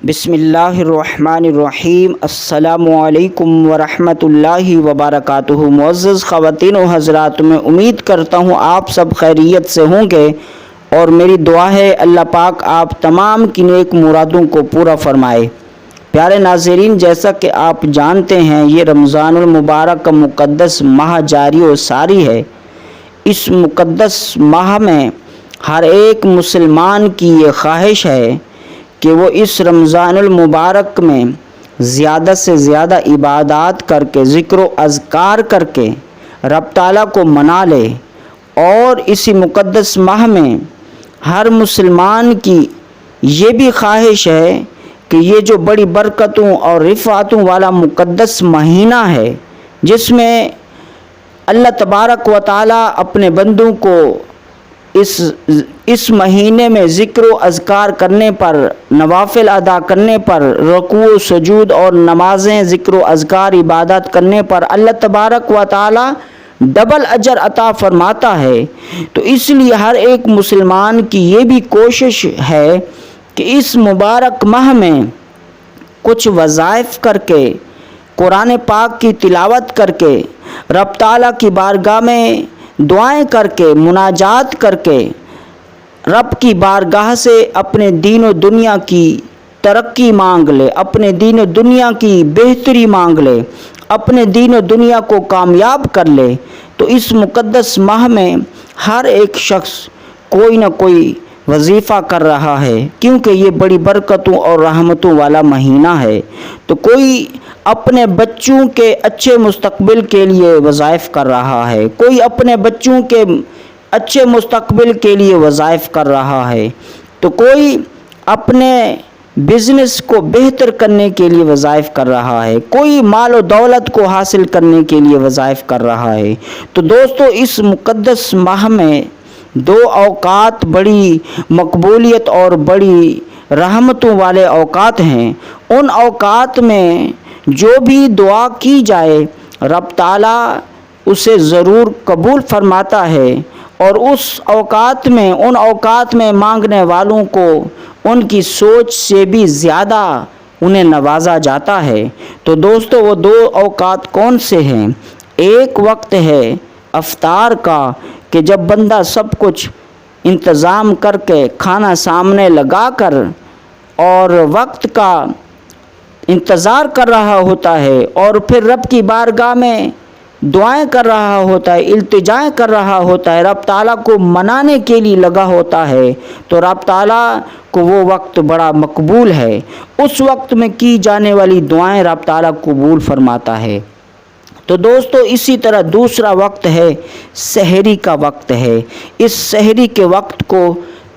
بسم اللہ الرحمن الرحیم۔ السلام علیکم ورحمۃ اللہ وبرکاتہ۔ معزز خواتین و حضرات، میں امید کرتا ہوں آپ سب خیریت سے ہوں گے اور میری دعا ہے اللہ پاک آپ تمام کی نیک مرادوں کو پورا فرمائے۔ پیارے ناظرین، جیسا کہ آپ جانتے ہیں یہ رمضان المبارک کا مقدس ماہ جاری و ساری ہے۔ اس مقدس ماہ میں ہر ایک مسلمان کی یہ خواہش ہے کہ وہ اس رمضان المبارک میں زیادہ سے زیادہ عبادات کر کے، ذکر و اذکار کر کے رب تعالیٰ کو منا لے، اور اسی مقدس ماہ میں ہر مسلمان کی یہ بھی خواہش ہے کہ یہ جو بڑی برکتوں اور رفعتوں والا مقدس مہینہ ہے، جس میں اللہ تبارک و تعالیٰ اپنے بندوں کو اس مہینے میں ذکر و اذکار کرنے پر، نوافل ادا کرنے پر، رکوع و سجود اور نمازیں، ذکر و اذکار عبادت کرنے پر اللہ تبارک و تعالیٰ ڈبل اجر عطا فرماتا ہے۔ تو اس لیے ہر ایک مسلمان کی یہ بھی کوشش ہے کہ اس مبارک ماہ میں کچھ وظائف کر کے، قرآن پاک کی تلاوت کر کے، رب تعالیٰ کی بارگاہ میں دعائیں کر کے، مناجات کر کے، رب کی بارگاہ سے اپنے دین و دنیا کی ترقی مانگ لے، اپنے دین و دنیا کی بہتری مانگ لے، اپنے دین و دنیا کو کامیاب کر لے۔ تو اس مقدس ماہ میں ہر ایک شخص کوئی نہ کوئی وظیفہ کر رہا ہے، کیونکہ یہ بڑی برکتوں اور رحمتوں والا مہینہ ہے۔ تو کوئی اپنے بچوں کے اچھے مستقبل کے لیے وظائف کر رہا ہے، کوئی اپنے بچوں کے اچھے مستقبل کے لیے وظائف کر رہا ہے، تو کوئی اپنے بزنس کو بہتر کرنے کے لیے وظائف کر رہا ہے، کوئی مال و دولت کو حاصل کرنے کے لیے وظائف کر رہا ہے۔ تو دوستو، اس مقدس ماہ میں دو اوقات بڑی مقبولیت اور بڑی رحمتوں والے اوقات ہیں۔ ان اوقات میں جو بھی دعا کی جائے رب تعالیٰ اسے ضرور قبول فرماتا ہے، اور ان اوقات میں مانگنے والوں کو ان کی سوچ سے بھی زیادہ انہیں نوازا جاتا ہے۔ تو دوستو، وہ دو اوقات کون سے ہیں؟ ایک وقت ہے افطار کا، کہ جب بندہ سب کچھ انتظام کر کے کھانا سامنے لگا کر اور وقت کا انتظار کر رہا ہوتا ہے، اور پھر رب کی بارگاہ میں دعائیں کر رہا ہوتا ہے، التجائیں کر رہا ہوتا ہے، رب تعالیٰ کو منانے کے لیے لگا ہوتا ہے، تو رب تعالیٰ کو وہ وقت بڑا مقبول ہے۔ اس وقت میں کی جانے والی دعائیں رب تعالیٰ قبول فرماتا ہے۔ تو دوستو، اسی طرح دوسرا وقت ہے سحری کا وقت ہے۔ اس سحری کے وقت کو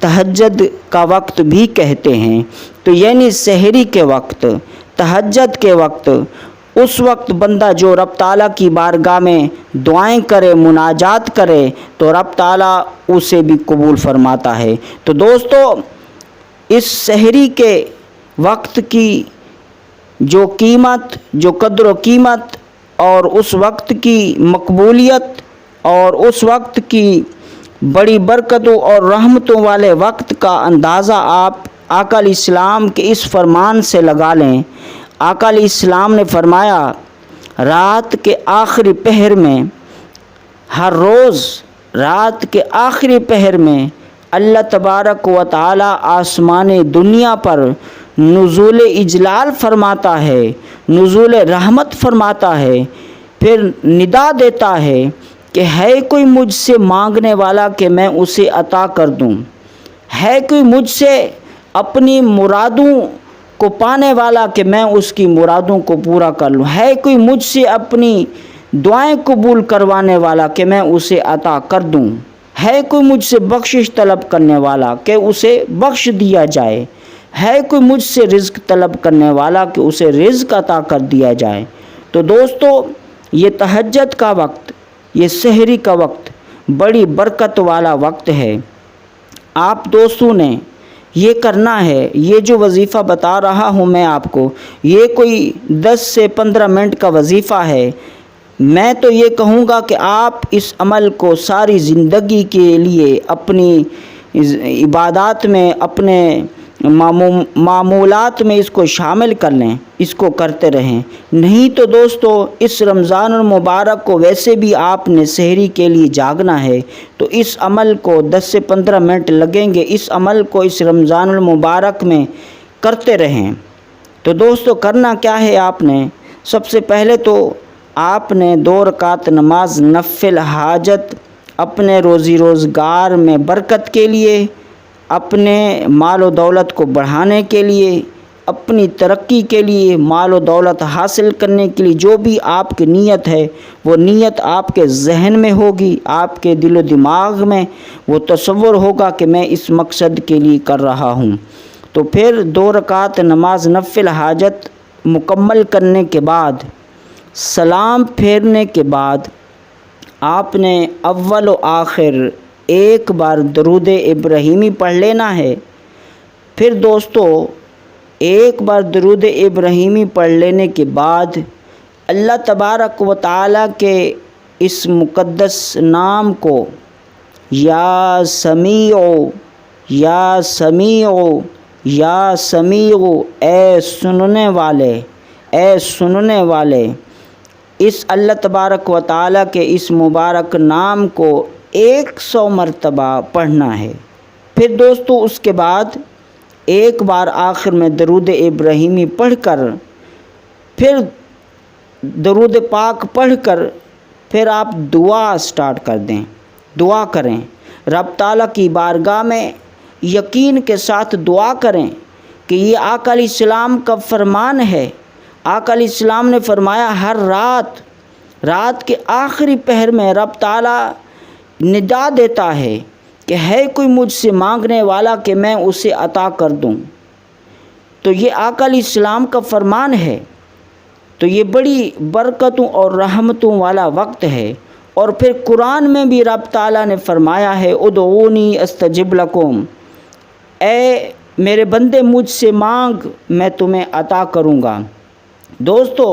تہجد کا وقت بھی کہتے ہیں۔ تو یعنی سحری کے وقت، تہجد کے وقت، اس وقت بندہ جو رب تعالیٰ کی بارگاہ میں دعائیں کرے، مناجات کرے، تو رب تعالیٰ اسے بھی قبول فرماتا ہے۔ تو دوستو، اس سحری کے وقت کی جو قیمت، جو قدر و قیمت، اور اس وقت کی مقبولیت، اور اس وقت کی بڑی برکتوں اور رحمتوں والے وقت کا اندازہ آپ آقا علیہ السلام کے اس فرمان سے لگا لیں۔ آقا علیہ السلام نے فرمایا، رات کے آخری پہر میں، ہر روز رات کے آخری پہر میں اللہ تبارک و تعالی آسمان دنیا پر نزول اجلال فرماتا ہے، نزول رحمت فرماتا ہے، پھر ندا دیتا ہے کہ ہے کوئی مجھ سے مانگنے والا کہ میں اسے عطا کر دوں، ہے کوئی مجھ سے اپنی مرادوں کو پانے والا کہ میں اس کی مرادوں کو پورا کر لوں، ہے کوئی مجھ سے اپنی دعائیں قبول کروانے والا کہ میں اسے عطا کر دوں، ہے کوئی مجھ سے بخشش طلب کرنے والا کہ اسے بخش دیا جائے، ہے کوئی مجھ سے رزق طلب کرنے والا کہ اسے رزق عطا کر دیا جائے۔ تو دوستو، یہ تہجد کا وقت، یہ سحری کا وقت بڑی برکت والا وقت ہے۔ آپ دوستوں نے یہ کرنا ہے۔ یہ جو وظیفہ بتا رہا ہوں میں آپ کو، یہ کوئی 10 سے 15 منٹ کا وظیفہ ہے۔ میں تو یہ کہوں گا کہ آپ اس عمل کو ساری زندگی کے لیے اپنی عبادات میں، اپنے معمولات میں اس کو شامل کر لیں، اس کو کرتے رہیں۔ نہیں تو دوستو اس رمضان المبارک کو ویسے بھی آپ نے سحری کے لیے جاگنا ہے، تو اس عمل کو 10 سے 15 منٹ لگیں گے، اس عمل کو اس رمضان المبارک میں کرتے رہیں۔ تو دوستو کرنا کیا ہے، آپ نے سب سے پہلے تو آپ نے 2 رکعت نماز نفل حاجت، اپنے روزی روزگار میں برکت کے لیے، اپنے مال و دولت کو بڑھانے کے لیے، اپنی ترقی کے لیے، مال و دولت حاصل کرنے کے لیے جو بھی آپ کی نیت ہے، وہ نیت آپ کے ذہن میں ہوگی، آپ کے دل و دماغ میں وہ تصور ہوگا کہ میں اس مقصد کے لیے کر رہا ہوں۔ تو پھر 2 رکعت نماز نفل حاجت مکمل کرنے کے بعد، سلام پھیرنے کے بعد آپ نے اول و آخر ایک بار درود ابراہیمی پڑھ لینا ہے۔ پھر دوستو ایک بار درود ابراہیمی پڑھ لینے کے بعد اللہ تبارک و تعالیٰ کے اس مقدس نام کو یا سمیع یا سمیع یا سمیع، اے سننے والے، اے سننے والے، اس اللہ تبارک و تعالیٰ کے اس مبارک نام کو 100 مرتبہ پڑھنا ہے۔ پھر دوستو اس کے بعد ایک بار آخر میں درود ابراہیمی پڑھ کر، پھر درود پاک پڑھ کر، پھر آپ دعا سٹارٹ کر دیں، دعا کریں، رب تعالیٰ کی بارگاہ میں یقین کے ساتھ دعا کریں کہ یہ آقا علیہ السلام کا فرمان ہے۔ آقا علیہ السلام نے فرمایا ہر رات کے آخری پہر میں رب تعالیٰ ندا دیتا ہے کہ ہے کوئی مجھ سے مانگنے والا کہ میں اسے عطا کر دوں۔ تو یہ آقا علیہ السلام کا فرمان ہے، تو یہ بڑی برکتوں اور رحمتوں والا وقت ہے۔ اور پھر قرآن میں بھی رب تعالیٰ نے فرمایا ہے ادعونی استجب لکم، اے میرے بندے مجھ سے مانگ میں تمہیں عطا کروں گا۔ دوستو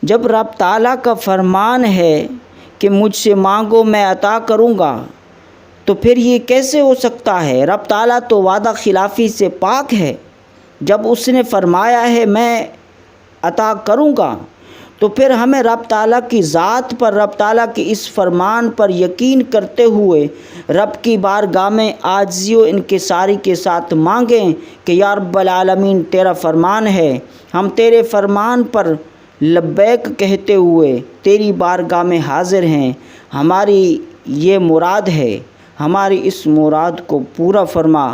جب رب تعالیٰ کا فرمان ہے کہ مجھ سے مانگو میں عطا کروں گا، تو پھر یہ کیسے ہو سکتا ہے؟ رب تعالیٰ تو وعدہ خلافی سے پاک ہے۔ جب اس نے فرمایا ہے میں عطا کروں گا، تو پھر ہمیں رب تعالیٰ کی ذات پر، رب تعالیٰ کی اس فرمان پر یقین کرتے ہوئے رب کی بارگاہ میں عاجزی و انکساری کے ساتھ مانگیں کہ یا رب العالمین تیرا فرمان ہے، ہم تیرے فرمان پر لبیک کہتے ہوئے تیری بارگاہ میں حاضر ہیں، ہماری یہ مراد ہے، ہماری اس مراد کو پورا فرما،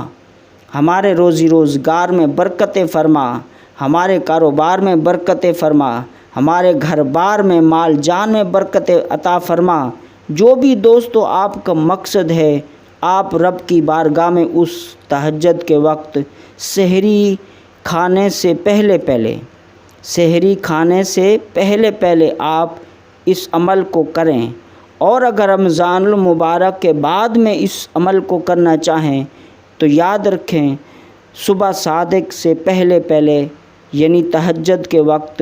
ہمارے روزی روزگار میں برکتیں فرما، ہمارے کاروبار میں برکتیں فرما، ہمارے گھر بار میں مال جان میں برکتیں عطا فرما۔ جو بھی دوستو آپ کا مقصد ہے، آپ رب کی بارگاہ میں اس تہجد کے وقت سحری کھانے سے پہلے آپ اس عمل کو کریں۔ اور اگر رمضان المبارک کے بعد میں اس عمل کو کرنا چاہیں تو یاد رکھیں صبح صادق سے پہلے یعنی تہجد کے وقت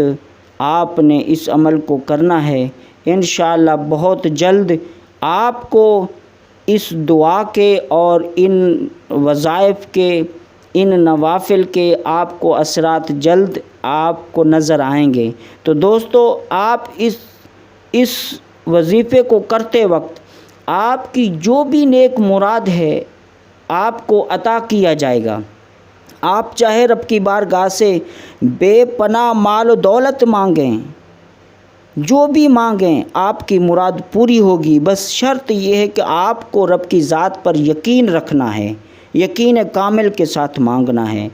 آپ نے اس عمل کو کرنا ہے۔ انشاءاللہ بہت جلد آپ کو اس دعا کے اور ان وظائف کے، ان نوافل کے آپ کو اثرات جلد آپ کو نظر آئیں گے۔ تو دوستو آپ اس وظیفے کو کرتے وقت آپ کی جو بھی نیک مراد ہے آپ کو عطا کیا جائے گا۔ آپ چاہے رب کی بارگاہ سے بے پناہ مال و دولت مانگیں، جو بھی مانگیں آپ کی مراد پوری ہوگی، بس شرط یہ ہے کہ آپ کو رب کی ذات پر یقین رکھنا ہے، یقین کامل کے ساتھ مانگنا ہے۔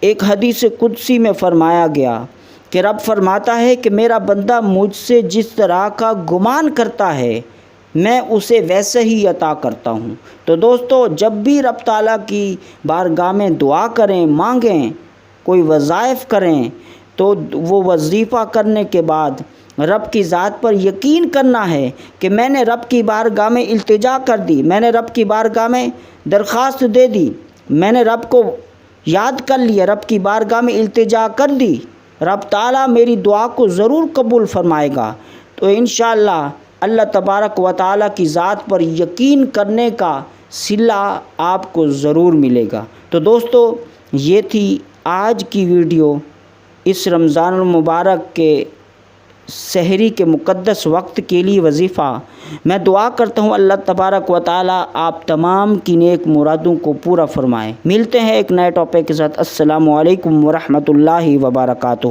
ایک حدیث قدسی میں فرمایا گیا کہ رب فرماتا ہے کہ میرا بندہ مجھ سے جس طرح کا گمان کرتا ہے میں اسے ویسے ہی عطا کرتا ہوں۔ تو دوستو جب بھی رب تعالیٰ کی بارگاہ میں دعا کریں، مانگیں، کوئی وظائف کریں، تو وہ وظیفہ کرنے کے بعد رب کی ذات پر یقین کرنا ہے کہ میں نے رب کی بارگاہ میں التجا کر دی، میں نے رب کی بارگاہ میں درخواست دے دی، میں نے رب کو یاد کر لیا، رب کی بارگاہ میں التجا کر دی، رب تعالیٰ میری دعا کو ضرور قبول فرمائے گا۔ تو انشاءاللہ اللہ تبارک و تعالیٰ کی ذات پر یقین کرنے کا صلہ آپ کو ضرور ملے گا۔ تو دوستو یہ تھی آج کی ویڈیو اس رمضان المبارک کے سحری کے مقدس وقت کے لیے وظیفہ۔ میں دعا کرتا ہوں اللہ تبارک و تعالی آپ تمام کی نیک مرادوں کو پورا فرمائے۔ ملتے ہیں ایک نئے ٹاپک کے ساتھ۔ السلام علیکم ورحمۃ اللہ وبرکاتہ۔